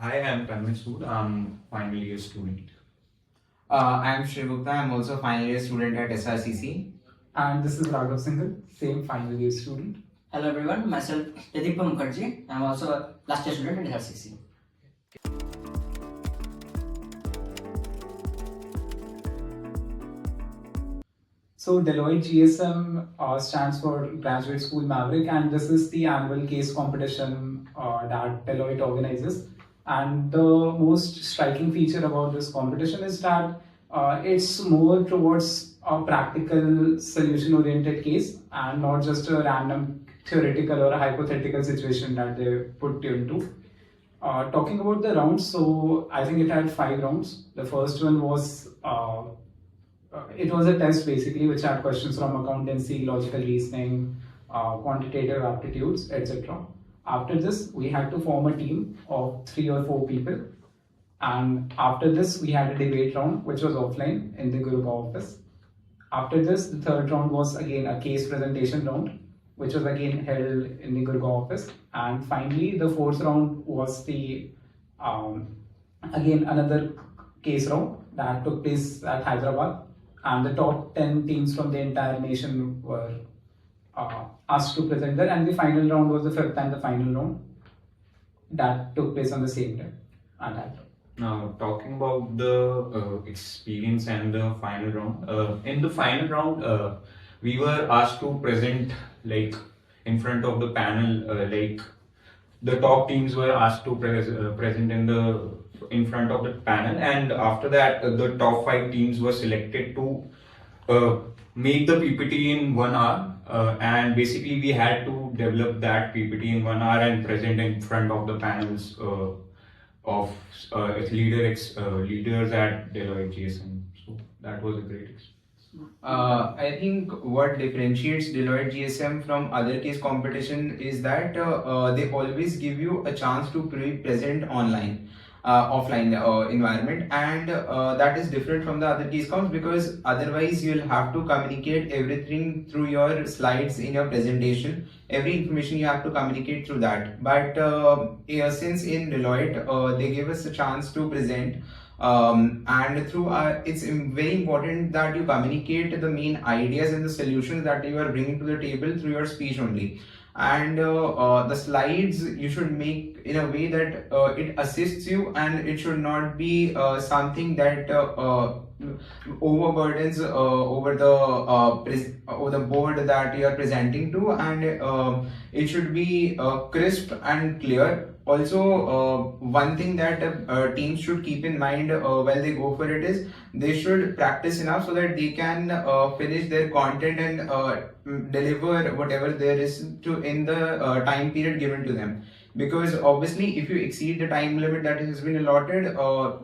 Hi, I'm Tanmay Sood. I'm final year student. I'm Shray Gupta. I'm also final year student at SRCC. And this is Raghav Singhal, same final year student. Hello everyone, myself Dedipya Mukherjee. I'm also a last year student at SRCC. So Deloitte GSM stands for Graduate School Maverick, and this is the annual case competition that Deloitte organizes. And the most striking feature about this competition is that it's more towards a practical solution-oriented case and not just a random theoretical or a hypothetical situation that they put you into. Talking about the rounds, so I think it had 5 rounds. The first one was it was a test basically which had questions from accountancy, logical reasoning, quantitative aptitudes, etc. After this, we had to form a team of 3 or 4 people. And after this, we had a debate round, which was offline in the Gurgaon office. After this, the third round was again a case presentation round, which was again held in the Gurgaon office. And finally, the fourth round was the again another case round that took place at Hyderabad. And the top 10 teams from the entire nation were asked to present there. And the final round was the fifth and the final round that took place on the same day. Now, talking about the experience and the final round. In the final round, we were asked to present like in front of the panel, like the top teams were asked to present in front of the panel, and after that the top 5 teams were selected to make the PPT in 1 hour, and basically we had to develop that PPT in 1 hour and present in front of the panels of leaders at Deloitte GSM. So that was a great experience. I think what differentiates Deloitte GSM from other case competition is that they always give you a chance to present online, offline environment, and that is different from the other case comps because otherwise you'll have to communicate everything through your slides in your presentation. Every information you have to communicate through that. But since in Deloitte they gave us a chance to present. And through it's very important that you communicate the main ideas and the solutions that you are bringing to the table through your speech only. And the slides you should make in a way that it assists you, and it should not be something that overburdens over the board that you are presenting to, and it should be crisp and clear. Also, one thing that teams should keep in mind while they go for it is they should practice enough so that they can finish their content and deliver whatever there is to in the time period given to them. Because obviously, if you exceed the time limit that has been allotted,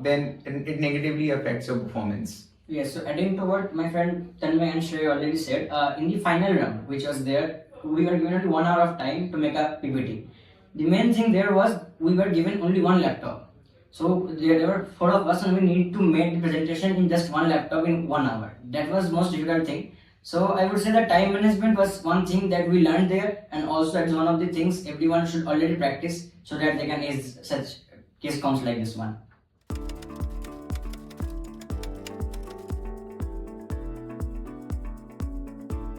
then it negatively affects your performance. Yes, so adding to what my friend Tanmay and Shray already said, in the final round, which was there, we were given only 1 hour of time to make a PPT. The main thing there was we were given only 1 laptop. So there were 4 of us and we need to make the presentation in just 1 laptop in 1 hour. That was the most difficult thing. So I would say that time management was one thing that we learned there, and also it's one of the things everyone should already practice so that they can ace such case comps like this one.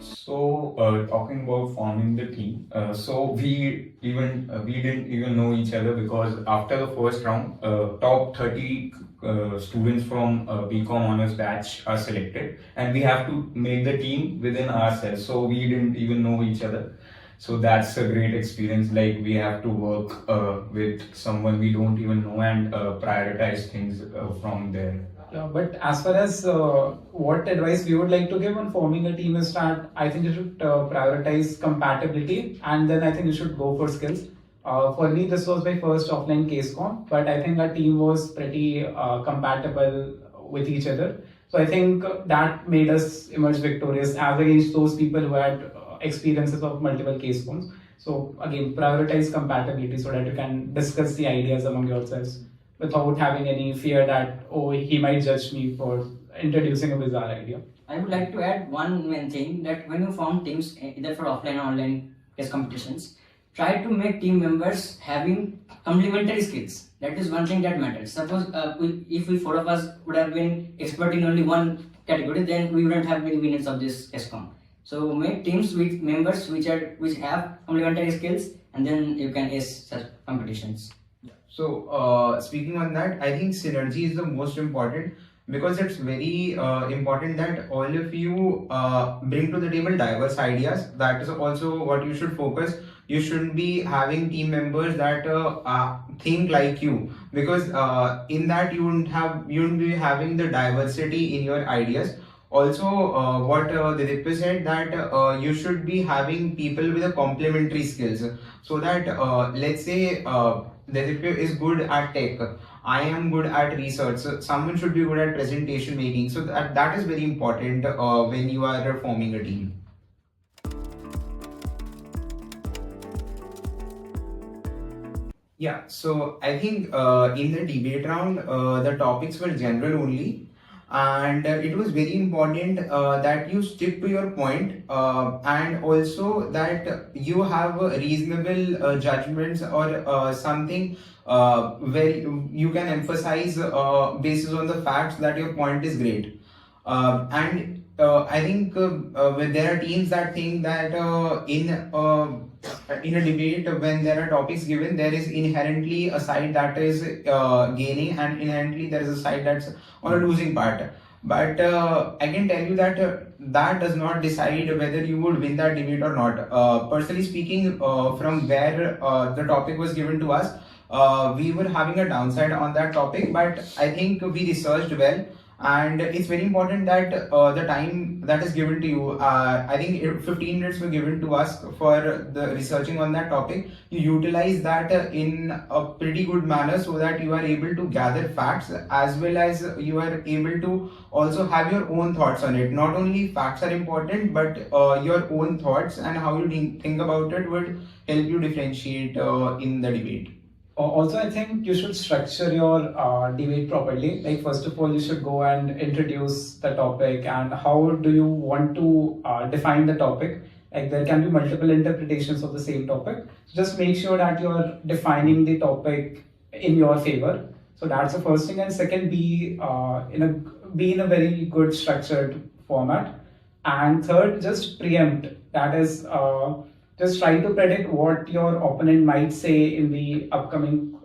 So talking about forming the team, so we didn't even know each other because after the first round, top 30 students from BCom honors batch are selected, and we have to make the team within ourselves. So we didn't even know each other. So that's a great experience. Like we have to work with someone we don't even know and prioritize things from there. Yeah, but as far as what advice we would like to give on forming a team is that I think you should prioritize compatibility, and then I think you should go for skills. For me, this was my first offline case comp, but I think our team was pretty compatible with each other. So I think that made us emerge victorious as against those people who had experiences of multiple case comps. So again, prioritize compatibility so that you can discuss the ideas among yourselves without having any fear that, oh, he might judge me for introducing a bizarre idea. I would like to add one main thing, that when you form teams, either for offline or online case competitions, try to make team members having complementary skills. That is one thing that matters. Suppose if we four of us would have been expert in only one category, then we wouldn't have many winners of this ESCOM. So make teams with members which have complementary skills, and then you can ace such competitions. So, speaking on that, I think synergy is the most important, because it's very important that all of you bring to the table diverse ideas. That is also what you should focus. You shouldn't be having team members that think like you, because in that you wouldn't be having the diversity in your ideas. Also, what Dedipya said, that you should be having people with a complementary skills, so that let's say Dedipya is good at tech, I am good at research, so someone should be good at presentation making. So that is very important when you are forming a team. Yeah, so I think in the debate round, the topics were general only, and it was very important that you stick to your point, and also that you have reasonable judgments, or something where you can emphasize basis on the facts that your point is great. And I think when there are teams that think that in a debate, when there are topics given, there is inherently a side that is gaining, and inherently there is a side that's on a losing part. But I can tell you that that does not decide whether you would win that debate or not. Personally speaking, from where the topic was given to us, we were having a downside on that topic, but I think we researched well. And it's very important that the time that is given to you, I think 15 minutes were given to us for the researching on that topic. You utilize that in a pretty good manner, so that you are able to gather facts, as well as you are able to also have your own thoughts on it. Not only facts are important, but your own thoughts and how you think about it would help you differentiate in the debate. Also, I think you should structure your debate properly. Like, first of all, you should go and introduce the topic and how do you want to define the topic. Like, there can be multiple interpretations of the same topic. So just make sure that you're defining the topic in your favor. So that's the first thing. And second, be in a very good structured format. And third, just preempt. That is, just try to predict what your opponent might say in the upcoming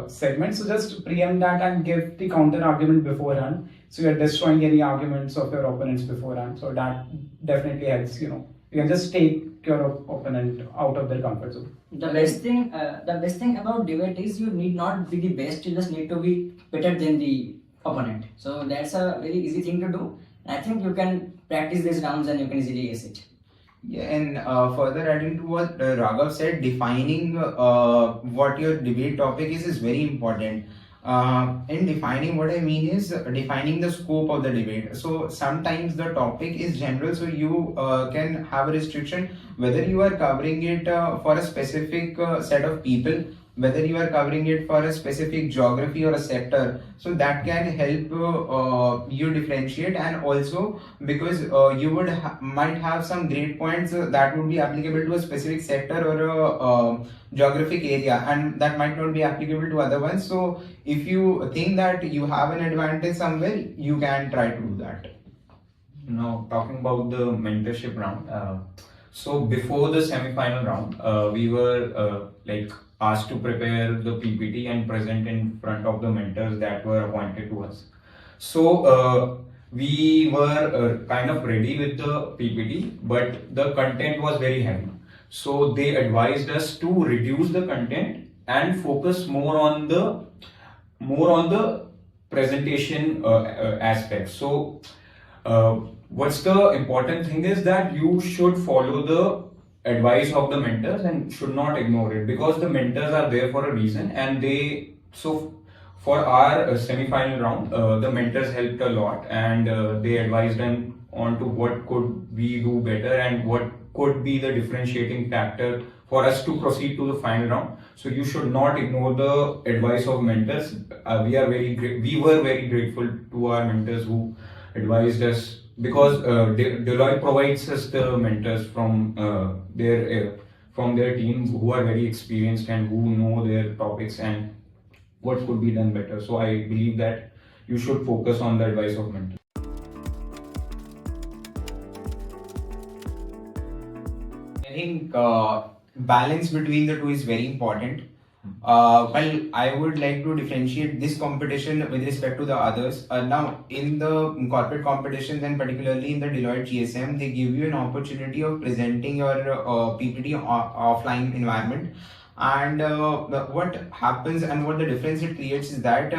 segment. So just preempt that and give the counter argument beforehand. So you're destroying any arguments of your opponents beforehand. So that definitely helps. You can just take your opponent out of their comfort zone. The best thing about debate is you need not be the best. You just need to be better than the opponent. So that's a very easy thing to do. I think you can practice these rounds and you can easily ace it. Yeah, and further adding to what Raghav said, defining what your debate topic is very important. In defining, what I mean is defining the scope of the debate. So sometimes the topic is general, so you can have a restriction whether you are covering it for a specific set of people, whether you are covering it for a specific geography or a sector. So that can help you differentiate, and also because you would might have some great points that would be applicable to a specific sector or a geographic area, and that might not be applicable to other ones. So if you think that you have an advantage somewhere, you can try to do that. Now, talking about the mentorship round. So before the semi-final round, we were asked to prepare the PPT and present in front of the mentors that were appointed to us. So we were kind of ready with the PPT, but the content was very heavy. So they advised us to reduce the content and focus more on the presentation aspect. So what's the important thing is that you should follow the advice of the mentors and should not ignore it, because the mentors are there for a reason. And for our semi-final round, the mentors helped a lot, and they advised them on to what could we do better and what could be the differentiating factor for us to proceed to the final round. So you should not ignore the advice of mentors. We were very grateful to our mentors who advised us, because Deloitte provides us the mentors from from their team who are very experienced and who know their topics and what could be done better. So I believe that you should focus on the advice of mentors. I think balance between the two is very important. Well, I would like to differentiate this competition with respect to the others. Now, in the corporate competitions and particularly in the Deloitte GSM, they give you an opportunity of presenting your PPT offline environment. And what happens and what the difference it creates is that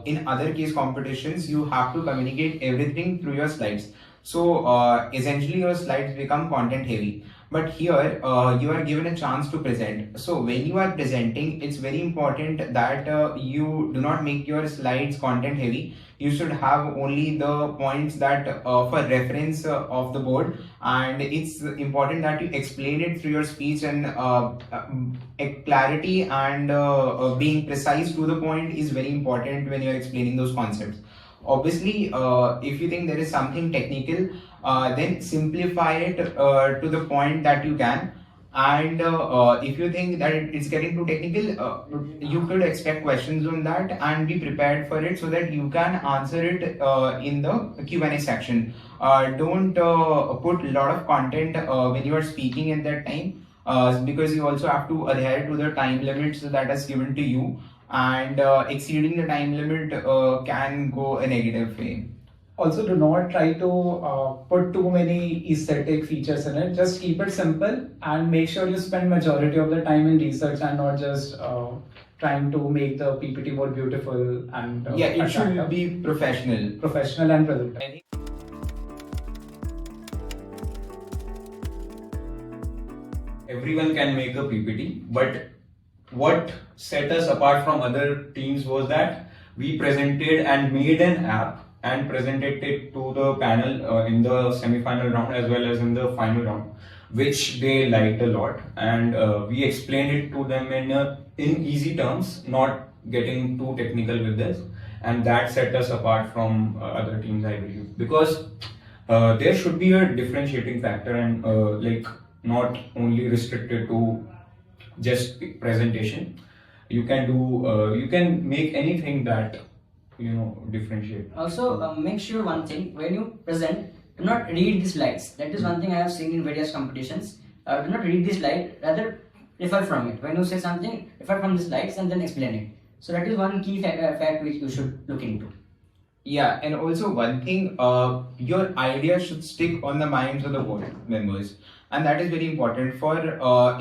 in other case competitions, you have to communicate everything through your slides. So essentially your slides become content heavy. But here you are given a chance to present. So when you are presenting, it's very important that you do not make your slides content heavy. You should have only the points that for reference of the board, and it's important that you explain it through your speech, and clarity and being precise to the point is very important when you're explaining those concepts. Obviously, if you think there is something technical, then simplify it to the point that you can. And if you think that it's getting too technical, you could expect questions on that and be prepared for it so that you can answer it in the Q&A section. Don't put a lot of content when you are speaking at that time, because you also have to adhere to the time limits that is given to you. And exceeding the time limit can go a negative way. Also, do not try to put too many aesthetic features in it. Just keep it simple and make sure you spend majority of the time in research and not just trying to make the PPT more beautiful and yeah, it should attractive. be Professional and presentable. Everyone can make a PPT, but what set us apart from other teams was that we presented and made an app and presented it to the panel in the semi-final round as well as in the final round, which they liked a lot, and we explained it to them in easy terms, not getting too technical with this, and that set us apart from other teams, I believe, because there should be a differentiating factor and like not only restricted to just presentation. You can do you can make anything that differentiate. Also, make sure one thing: when you present, do not read the slides. That is one thing I have seen in various competitions. Do not read the slide, rather refer from it. When you say something, refer from the slides and then explain it. So that is one key fact which you should look into. Yeah, and also one thing, your idea should stick on the minds of the board members, and that is very important. For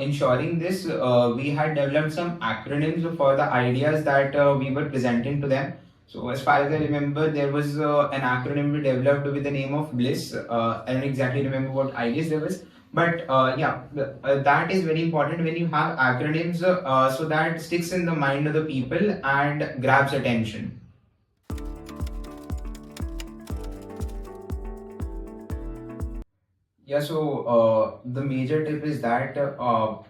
ensuring this, we had developed some acronyms for the ideas that we were presenting to them. So as far as I remember, there was an acronym we developed with the name of Bliss. I don't exactly remember what ideas there was, but that is very important when you have acronyms, so that sticks in the mind of the people and grabs attention. Yeah, so the major tip is that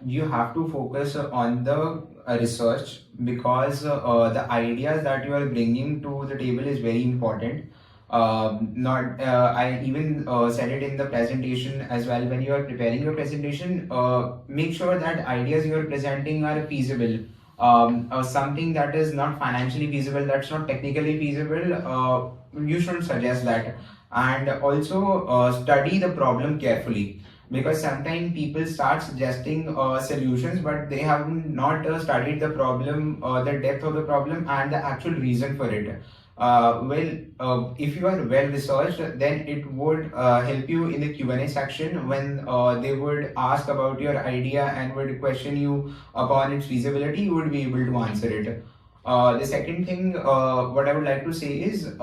you have to focus on the research, because the ideas that you are bringing to the table is very important. Not I even said it in the presentation as well. When you are preparing your presentation, make sure that ideas you are presenting are feasible. Something that is not financially feasible, that's not technically feasible, you shouldn't suggest that. And also study the problem carefully, because sometimes people start suggesting solutions, but they have not studied the problem, the depth of the problem and the actual reason for it. If you are well researched, then it would help you in the Q&A section when they would ask about your idea and would question you upon its feasibility. You would be able to answer it. The second thing what I would like to say is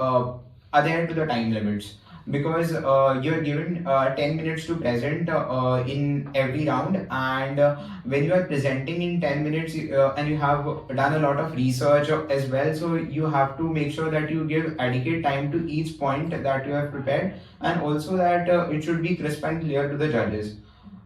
adhere to the time limits, because you're given 10 minutes to present in every round, and when you are presenting in 10 minutes and you have done a lot of research as well, so you have to make sure that you give adequate time to each point that you have prepared, and also that it should be crisp and clear to the judges.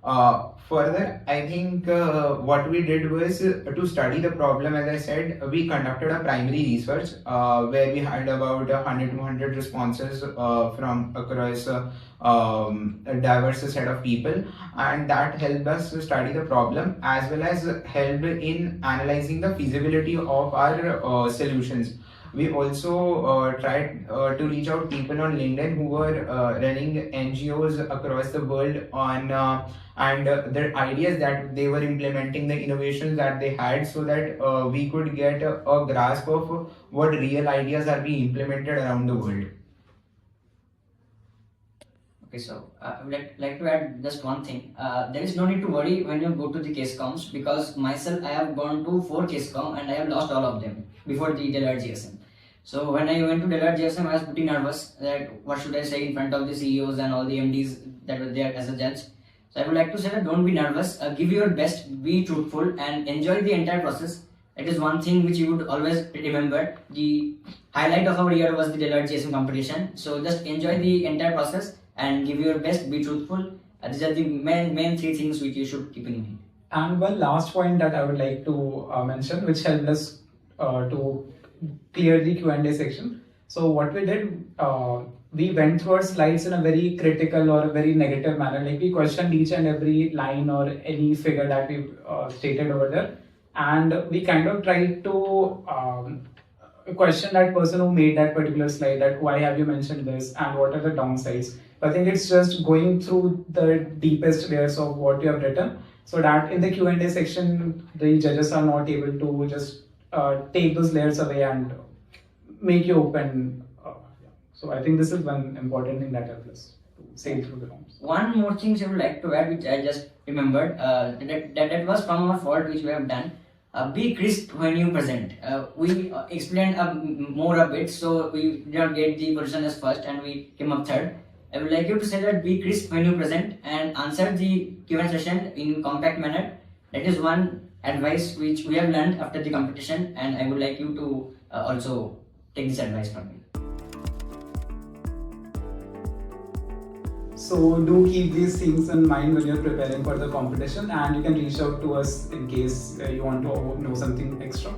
Further, I think what we did was to study the problem. As I said, we conducted a primary research where we had about 100 to 100 responses from across a diverse set of people, and that helped us to study the problem as well as helped in analyzing the feasibility of our solutions. We also tried to reach out people on LinkedIn who were running NGOs across the world on and their ideas that they were implementing, the innovations that they had, so that we could get a grasp of what real ideas are being implemented around the world. Okay, so I would like to add just one thing. There is no need to worry when you go to the case comms, because myself I have gone to 4 case comm and I have lost all of them before the Deloitte GSM. So when I went to Deloitte GSM, I was pretty nervous that what should I say in front of the CEOs and all the MDs that were there as a judge. So I would like to say that don't be nervous, give your best, be truthful and enjoy the entire process. That is one thing which you would always remember. The highlight of our year was the Deloitte GSM competition. So just enjoy the entire process and give your best, be truthful. These are the main 3 things which you should keep in mind. And one last point that I would like to mention, which helped us to clear the Q&A section. So what we did, we went through our slides in a very critical or a very negative manner. Like we questioned each and every line or any figure that we stated over there, and we kind of tried to question that person who made that particular slide, that why have you mentioned this and what are the downsides. I think it's just going through the deepest layers of what you have written, so that in the Q&A section the judges are not able to just take those layers away and make you open. So I think this is one important thing that helps us to sail through the rounds. One more thing I would like to add, which I just remembered, that was from our fault, which we have done. Be crisp when you present. We explained more a bit, so we did not get the position as first and we came up third. I would like you to say that be crisp when you present and answer the Q&A session in compact manner. That is one advice which we have learned after the competition, and I would like you to also take this advice from me. So do keep these things in mind when you're preparing for the competition, and you can reach out to us in case you want to know something extra.